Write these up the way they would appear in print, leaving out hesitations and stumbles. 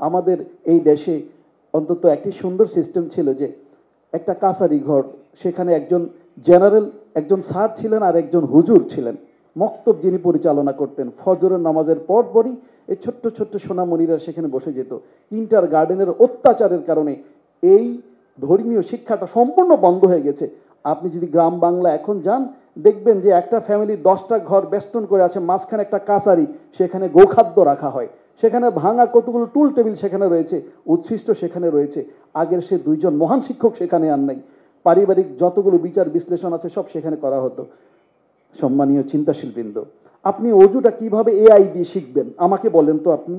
আমাদের এই দেশে অন্তত একটি সুন্দর সিস্টেম ছিল যে একটা কাছারি ঘর, সেখানে একজন জেনারেল, একজন স্যার ছিলেন আর একজন হুজুর ছিলেন, মক্তব যিনি পরিচালনা করতেন। ফজরের নামাজের পরপরই এই ছোট্ট ছোট্ট সোনামণিরা সেখানে বসে যেত। ইন্টার গার্ডেনের অত্যাচারের কারণে এই ধর্মীয় শিক্ষাটা সম্পূর্ণ বন্ধ হয়ে গেছে। আপনি যদি গ্রাম বাংলা এখন যান, দেখবেন যে একটা ফ্যামিলির 10টা ঘর বেষ্টন করে আছে, মাঝখানে একটা কাছারি, সেখানে গোখাদ্য রাখা হয়, সেখানে ভাঙা কতগুলো টুল টেবিল সেখানে রয়েছে, উচ্ছিষ্ট সেখানে রয়েছে। আগের সে 2জন মহান শিক্ষক সেখানে আর নাই। পারিবারিক যতগুলো বিচার বিশ্লেষণ আছে সব সেখানে করা হতো। সম্মানীয় চিন্তাশীলবৃন্দ, আপনি অজুটা কিভাবে এআই দিয়ে শিখবেন আমাকে বলেন তো, আপনি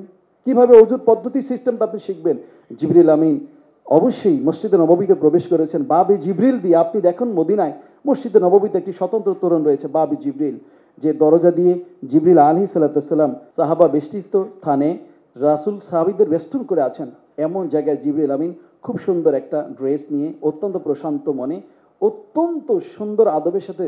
কিভাবে অজুর পদ্ধতি সিস্টেমটা আপনি শিখবেন? জিবরিল আমিন অবশ্যই মসজিদে নববীতে প্রবেশ করেছেন বাবে জিবরিল দিয়ে। আপনি দেখুন মদিনায় মসজিদে নববীতে একটি স্বতন্ত্র তোরণ রয়েছে বাবে জিবরিল, যে দরজা দিয়ে জিবরিল আলাইহিস সালাম সাহাবা বেষ্টিত স্থানে রাসূল সাহাবীদের বেষ্টন করে আছেন। এমন জায়গায় জিবরিল আমিন খুব সুন্দর একটা ড্রেস নিয়ে অত্যন্ত প্রশান্ত মনে অত্যন্ত সুন্দর আদবের সাথে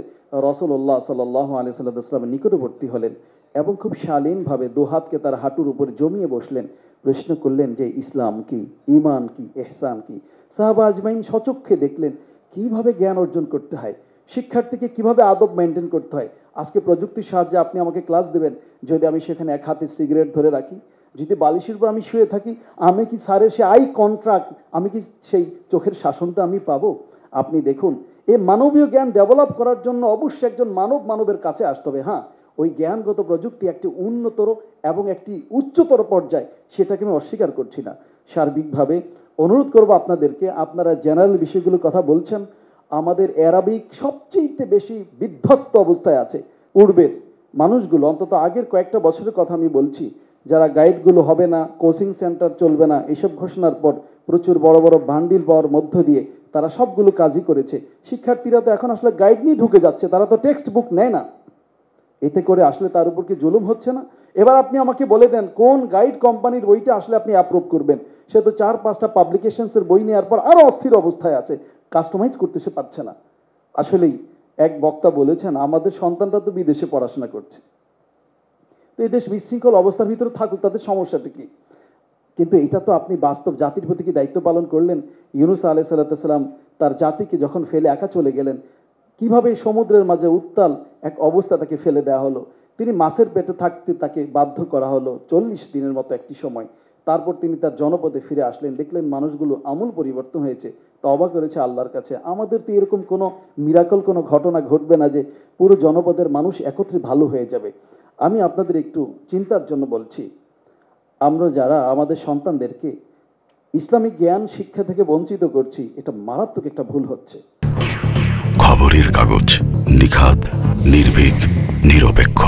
রাসূলুল্লাহ সাল্লাল্লাহু আলাইহি সাল্লামের নিকটবর্তী হলেন এবং খুব শালীনভাবে দুহাতকে তার হাঁটুর উপরে জমিয়ে বসলেন। প্রশ্ন করলেন যে ইসলাম কি, ঈমান কি, ইহসান কি? সাহাবা আজমাইন সচক্ষে দেখলেন কিভাবে জ্ঞান অর্জন করতে হয়, শিক্ষার্থীকে কিভাবে আদব মেনটেন করতে হয়। আজকে প্রযুক্তির সাহায্যে আপনি আমাকে ক্লাস দেবেন, যদি আমি সেখানে এক হাতে সিগারেট ধরে রাখি, যদি বালিশের উপর আমি শুয়ে থাকি, আমি কি স্যারের সে আই কন্ট্রাক্ট, আমি কি সেই চোখের শাসনটা আমি পাবো? আপনি দেখুন, এই মানবীয় জ্ঞান ডেভেলপ করার জন্য অবশ্যই একজন মানবের কাছে আসতে হবে। হ্যাঁ, ওই জ্ঞানগত প্রযুক্তি একটি উন্নতর এবং একটি উচ্চতর পর্যায়, সেটাকে আমি অস্বীকার করছি না। সার্বিকভাবে অনুরোধ করব আপনাদেরকে, আপনারা জেনারেল বিষয়গুলোর কথা বলছেন, আমাদের অ্যারাবিক সবচেয়ে বেশি বিধ্বস্ত অবস্থায় আছে। পূর্বের মানুষগুলো, অন্তত আগের কয়েকটা বছরের কথা আমি বলছি, যারা গাইডগুলো হবে না, কোচিং সেন্টার চলবে না, এসব ঘোষণার পর প্রচুর বড় বড় বান্ডিল পাওয়ার মধ্য দিয়ে তারা সবগুলো কাজই করেছে। শিক্ষার্থীরা তো এখন আসলে গাইড নিয়ে ঢুকে যাচ্ছে, তারা তো টেক্সট বুক নেয় না। এতে করে আসলে তার উপর কি জুলুম হচ্ছে না? এবার আপনি আমাকে বলে দেন, কোন গাইড কোম্পানির বইটা আসলে আপনি অ্যাপ্রুভ করবেন? সে তো 4-5টা পাবলিকেশনসের বই নেওয়ার পর আরও অস্থির অবস্থায় আছে, কাস্টমাইজ করতে সে পারছে না। আসলেই এক বক্তা বলেছেন, আমাদের সন্তানরা তো বিদেশে পড়াশোনা করছে, তো এই দেশ বিশৃঙ্খল অবস্থার ভিতরে থাকুক, তাদের সমস্যাটা কি? কিন্তু এটা তো আপনি বাস্তব জাতির প্রতি কি দায়িত্ব পালন করলেন? ইউনূস আলাইহিস সালাম তার জাতিকে যখন ফেলে একা চলে গেলেন, কিভাবে সমুদ্রের মাঝে উত্তাল এক অবস্থা তাকে ফেলে দেওয়া হলো, তিনি মাছের পেটে থাকতে তাকে বাধ্য করা হলো 40 দিনের মতো একটি সময়। তারপর তিনি তার জনপদে ফিরে আসলেন, দেখলেন মানুষগুলো আমূল পরিবর্তন হয়েছে, তওবা করেছে আল্লাহর কাছে। আমাদের তো এরকম কোনো মিরাকল, কোনো ঘটনা ঘটবে না যে পুরো জনপদের মানুষ একত্রে ভালো হয়ে যাবে। আমি আপনাদের একটু চিন্তার জন্য বলছি, আমরা যারা আমাদের সন্তানদেরকে ইসলামিক জ্ঞান শিক্ষা থেকে বঞ্চিত করছি, এটা মারাত্মক একটা ভুল হচ্ছে। খবরের কাগজ, নিখাত, নির্ভীক, নিরপেক্ষ।